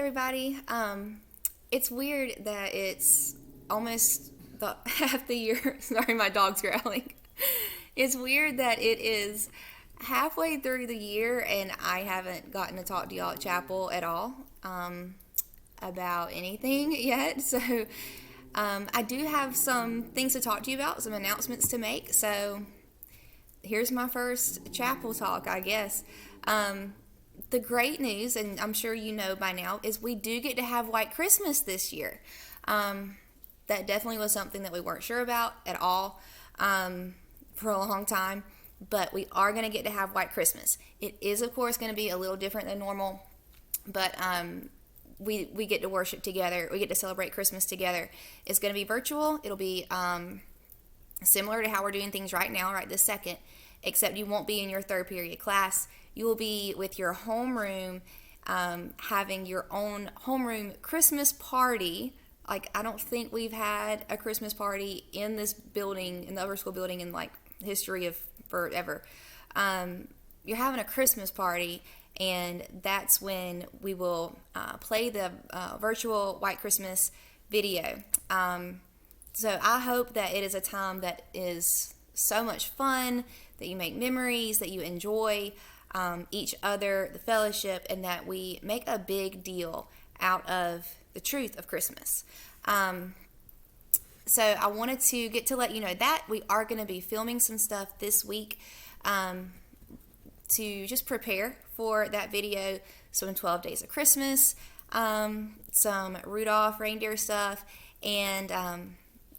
everybody. It's weird that it's almost half the year. Sorry, my dog's growling. It's weird that it is halfway through the year and I haven't gotten to talk to y'all at chapel at all about anything yet. So I do have some things to talk to you about, some announcements to make. So here's my first chapel talk, I guess. The great news, and I'm sure you know by now, is we do get to have White Christmas this year. That definitely was something that we weren't sure about at all for a long time, but we are going to get to have White Christmas. It is, of course, going to be a little different than normal, but we get to worship together. We get to celebrate Christmas together. It's going to be virtual. It'll be similar to how we're doing things right now, right this second, except you won't be in your third period class. You will be with your homeroom, having your own homeroom Christmas party. Like, I don't think we've had a Christmas party in this building, in the upper school building, in like history of forever. You're having a Christmas party, and that's when we will play the virtual White Christmas video. So I hope that it is a time that is so much fun, that you make memories, that you enjoy each other, the fellowship, and that we make a big deal out of the truth of Christmas. So I wanted to get to let you know that we are going to be filming some stuff this week to just prepare for that video. Some 12 Days of Christmas, some Rudolph reindeer stuff, and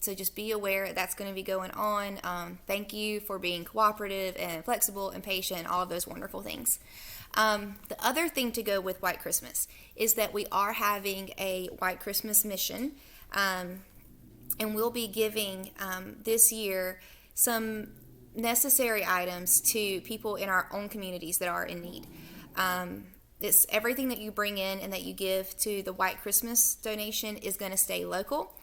so just be aware that's going to be going on. Thank you for being cooperative and flexible and patient, all of those wonderful things. The other thing to go with White Christmas is that we are having a White Christmas mission, and we'll be giving this year some necessary items to people in our own communities that are in need. It's everything that you bring in and that you give to the White Christmas donation is going to stay local.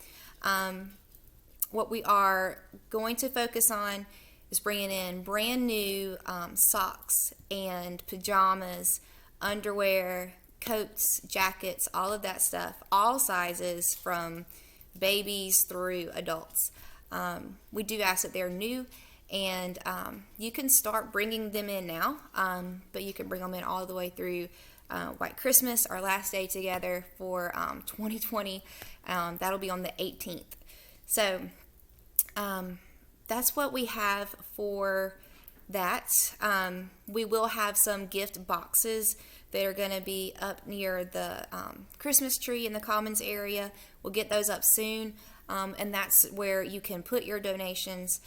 What we are going to focus on is bringing in brand new socks and pajamas, underwear, coats, jackets, all of that stuff, all sizes from babies through adults. We do ask that they're new, and you can start bringing them in now, but you can bring them in all the way through White Christmas, our last day together for 2020. That'll be on the 18th. So that's what we have for that. We will have some gift boxes that are going to be up near the Christmas tree in the Commons area. We'll get those up soon, and that's where you can put your donations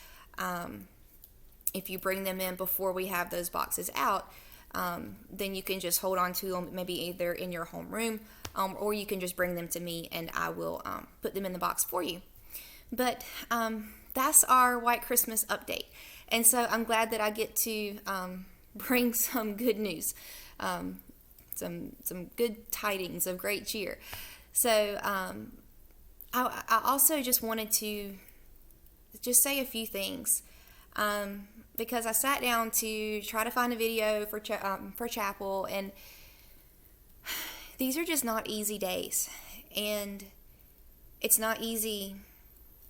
if you bring them in before we have those boxes out. Then you can just hold on to them, maybe either in your homeroom, or you can just bring them to me and I will put them in the box for you. But that's our White Christmas update. And so I'm glad that I get to bring some good news, some good tidings of great cheer. So I also just wanted to just say a few things, because I sat down to try to find a video for chapel, and these are just not easy days. And it's not easy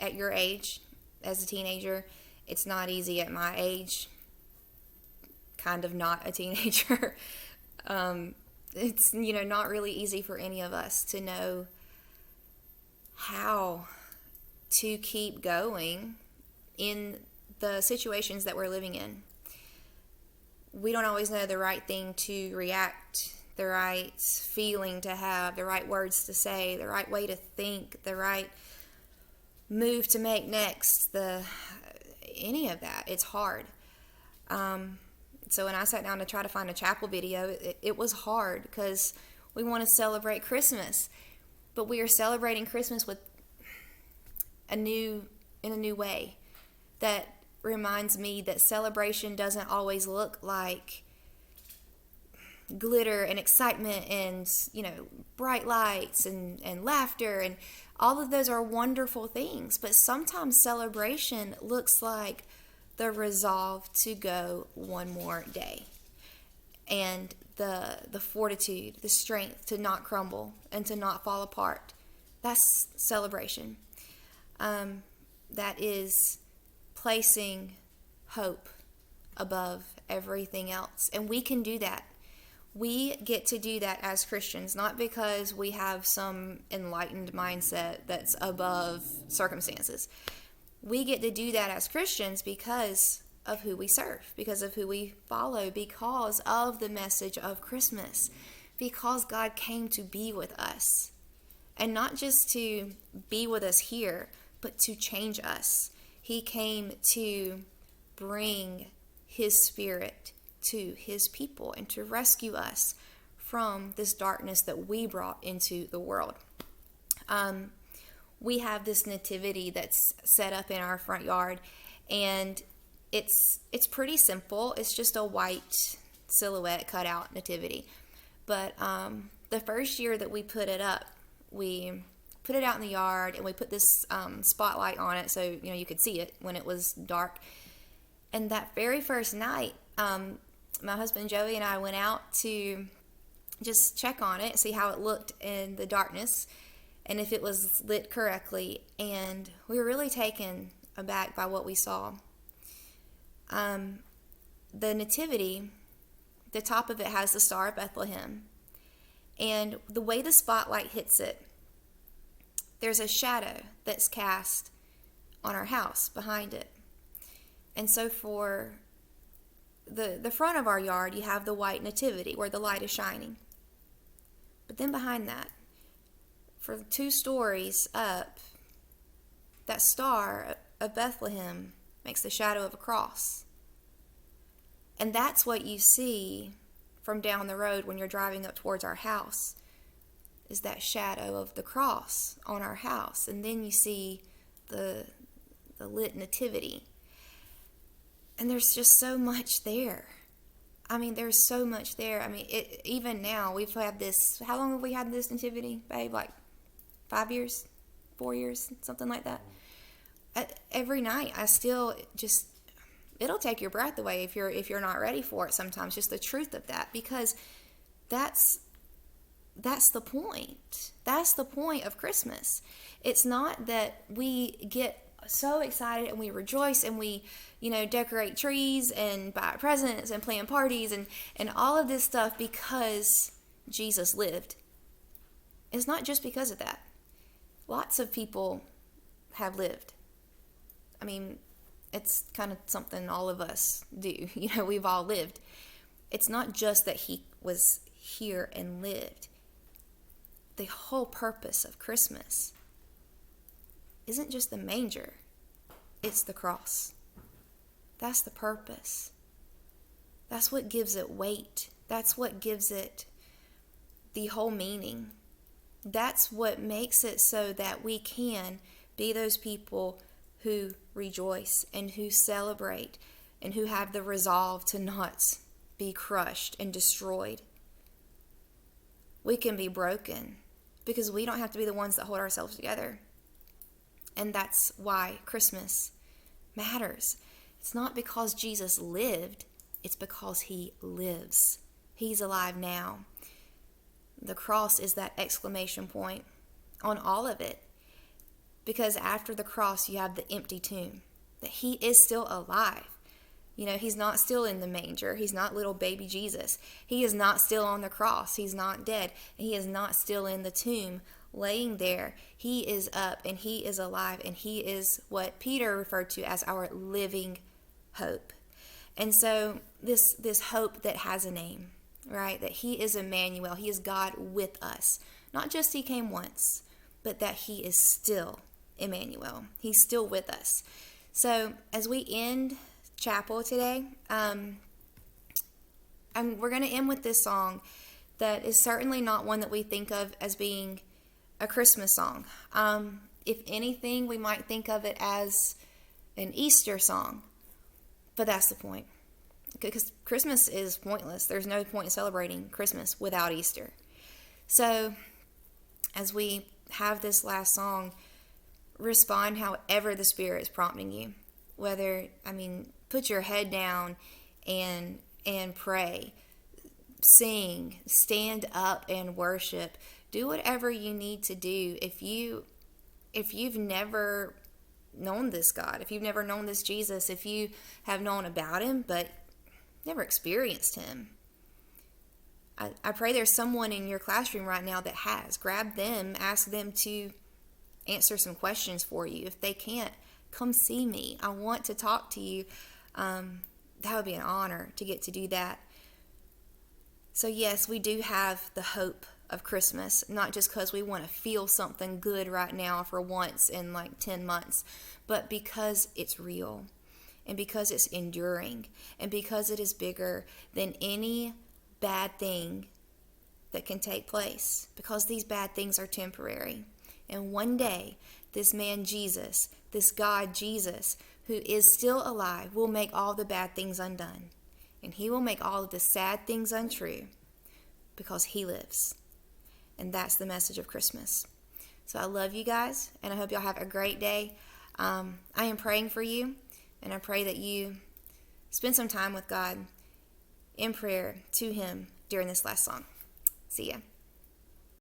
at your age as a teenager. It's not easy at my age, kind of not a teenager. It's, not really easy for any of us to know how to keep going in the situations that we're living in. We don't always know the right thing to react, the right feeling to have, the right words to say, the right way to think, the right move to make next, any of that. It's hard. So when I sat down to try to find a chapel video, it was hard because we want to celebrate Christmas, but we are celebrating Christmas with in a new way that reminds me that celebration doesn't always look like glitter and excitement and bright lights and laughter, and all of those are wonderful things, but sometimes celebration looks like the resolve to go one more day. And the fortitude, the strength to not crumble and to not fall apart. That's celebration. That is placing hope above everything else. And we can do that. We get to do that as Christians, not because we have some enlightened mindset that's above circumstances. We get to do that as Christians because of who we serve, because of who we follow, because of the message of Christmas, because God came to be with us. And not just to be with us here, but to change us. He came to bring His Spirit to His people and to rescue us from this darkness that we brought into the world. We have this nativity that's set up in our front yard, and it's pretty simple. It's just a white silhouette cut out nativity. But the first year that we put it up, we put it out in the yard, and we put this spotlight on it so you could see it when it was dark. And that very first night, my husband Joey and I went out to just check on it, see how it looked in the darkness, and if it was lit correctly. And we were really taken aback by what we saw. The nativity, the top of it has the Star of Bethlehem. And the way the spotlight hits it, there's a shadow that's cast on our house behind it. And so for the front of our yard, you have the white nativity where the light is shining. But then behind that, for 2 stories up, that Star of Bethlehem makes the shadow of a cross. And that's what you see from down the road when you're driving up towards our house, is that shadow of the cross on our house. And then you see the lit nativity. And there's just so much there. There's so much there. Even now, we've had this, how long have we had this nativity, babe? Like 5 years? 4 years? Something like that. Every night, I still just, it'll take your breath away if you're not ready for it sometimes, just the truth of that. Because that's the point. That's the point of Christmas. It's not that we get so excited and we rejoice and we, decorate trees and buy presents and plan parties and all of this stuff because Jesus lived. It's not just because of that. Lots of people have lived. It's kind of something all of us do. We've all lived. It's not just that He was here and lived. The whole purpose of Christmas isn't just the manger, it's the cross. That's the purpose. That's what gives it weight. That's what gives it the whole meaning. That's what makes it so that we can be those people who rejoice and who celebrate and who have the resolve to not be crushed and destroyed. We can be broken because we don't have to be the ones that hold ourselves together. And that's why Christmas matters. It's not because Jesus lived, it's because He lives. He's alive now. The cross is that exclamation point on all of it. Because after the cross, you have the empty tomb. That He is still alive. He's not still in the manger. He's not little baby Jesus. He is not still on the cross. He's not dead. And He is not still in the tomb laying there. He is up and He is alive. And He is what Peter referred to as our living hope. And so this hope that has a name, right? That He is Emmanuel. He is God with us. Not just He came once, but that He is still Emmanuel. He's still with us. So as we end chapel today, we're going to end with this song that is certainly not one that we think of as being a Christmas song. If anything, we might think of it as an Easter song, but that's the point. Because Christmas is pointless. There's no point in celebrating Christmas without Easter. So as we have this last song, respond however the Spirit is prompting you. Whether, put your head down and pray. sing, stand up and worship. Do whatever you need to do. If you've never known this God, if you've never known this Jesus, if you have known about him but never experienced him, I pray there's someone in your classroom right now that has. Grab them, ask them to answer some questions for you. If they can't, come see me. I want to talk to you. That would be an honor to get to do that. So yes, we do have the hope of Christmas, not just because we want to feel something good right now for once in like 10 months, but because it's real, and because it's enduring, and because it is bigger than any bad thing that can take place, because these bad things are temporary. And one day, this man Jesus, this God Jesus, who is still alive, will make all the bad things undone. And he will make all of the sad things untrue, because he lives. And that's the message of Christmas. So I love you guys, and I hope y'all have a great day. I am praying for you, and I pray that you spend some time with God in prayer to him during this last song. See ya.